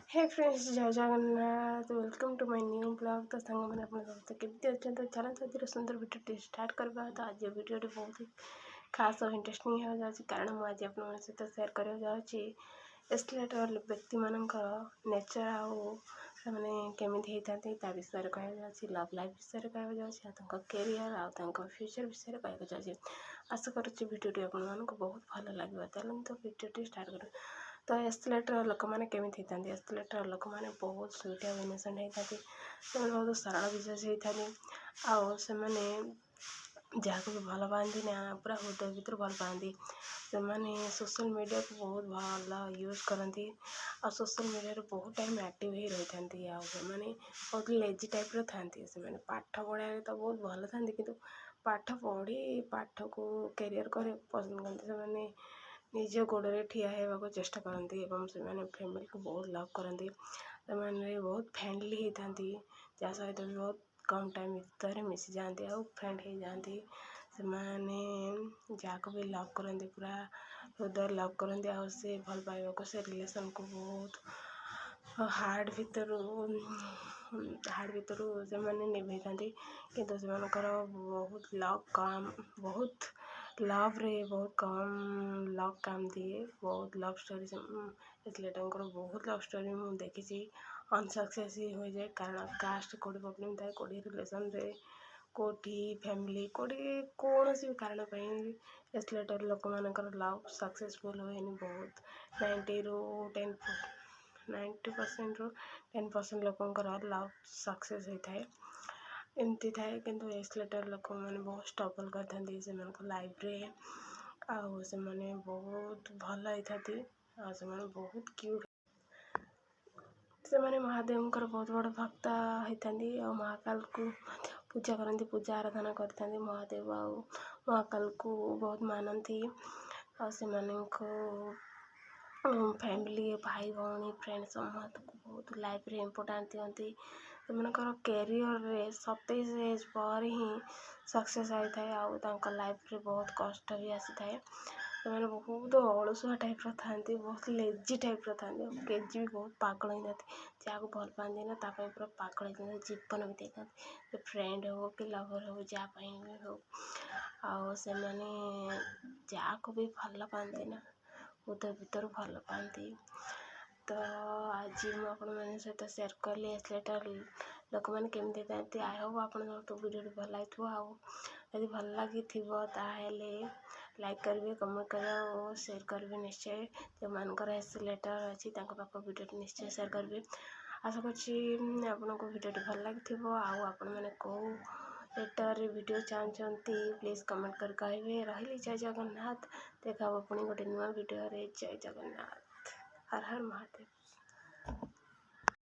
हे friends जय Jagannath welcome to my new blog. तो song मैंने अपने समस्त केमती अच्छे तो चलते आज सुंदर वीडियो स्टार्ट करवा। तो आज वीडियो बहुत ही खास और इंटरेस्टिंग हो जाए कारण मुझे आप सहित सेयार करने जाऊँगी एस्केलेटर व्यक्ति मान नेचर आने केमी होता ता विषय कह लव लाइफ विषय कह जाऊँगी कैरियर आउट फ्यूचर विषय कह जाऊँगी। आशा करुच्ची भिडियोटी आपको बहुत भल लगे। चलते तो भिडियोटी स्टार्ट कर। तो एस्केलेटर लोक मैंने केमी होता एस्केलेटर लोक मैंने बहुत स्वीट और इनोसेंट होता से बहुत सरल विशेष होता आने जहाँ को भी भल पाती ना पूरा हृदय भर भल पाती से सोशल मीडिया को बहुत भल यूज करती आ सोशल मीडिया बहुत टाइम एक्टिव ही रही था मैंने बहुत लेजी टाइप था से पाठ पढ़ाई तो बहुत भल था कि पाठ पढ़ी पाठ को कैरियर कर पसंद करते से निज गोड़े ठिया होगा चेष्टा करती से फैमिली को बहुत लव करती से बहुत फ्रेंडली होता जहाँ सहित भी बहुत कम टाइम भितर मिसी जाती और फ्रेंड हो जाती से जहाँ को भी लव करती पूरा हृदय लव करती से भल पाइबा से रिलेशन को बहुत हार्ड भितर से निभे था कि बहुत लव काम बहुत लव रे बहुत कम लव काम दिए बहुत लव स्टोरी एस्केलेटर बहुत लव स्टोरी मुझे देखी अनसक्सेस ही हो जाए कारण कास्ट कोड़ी प्रॉब्लम थाए कोड़ी रिलेशन रे कोठी फैमिली कोड़ी कौन भी कारण एस्केलेटर लोक मानकर लव सक्सेसफुल हुए बहुत 90% रू 10% लोकंर लव सक्सेस होता है एमती थाए किंतु एस्केलेटर लोक मैंने बहुत स्ट्रगल करते से लाइफ रे आउ से बहुत भल होता से बहुत क्यूट से महादेव बहुत बड़ भक्त होता और महाकाल को पूजा करती पूजा आराधना करते महादेव आ महाकाल को बहुत मानती फैमिली भाई भौणी फ्रेंड समूह को बहुत लाइफ रे इम्पोर्टाट दिखती से कैरियर रे 27 एज पर ही सक्सेस होता है लाइफ रे बहुत कष्ट भी आसी था से बहुत अलसुआ टाइप था बहुत लेजी टाइप था केजी भी बहुत पागल ही जहाँ को भल पाती ना ताप पूरा पागल होता जीवन भी देखते फ्रेंड हो कि लवर हो जहाँ भी हो से जहाँ को भी भल पाती ना हृदय भीतर भल पाती। तो आज मुझे सहित सेयार कली एस्केलेटर लोक मैंने केमती था आई होप आप वीडियो भल लगी यदि भल लगी लाइक करेंगे कमेंट करेंगे और शेयर करेंगे निश्चय जो मानकर एस्केलेटर अच्छी पाख वीडियो निश्चय शेयर करेंगे। आशा कर आपको वीडियो भल लगी आपण मैंने कौ लेटर वीडियो चाहते प्लीज कमेंट कर कहे रही जय जगन्नाथ देखा पुणी गोटे नुआ वीडियो जय जगन्नाथ हर हर महादेव।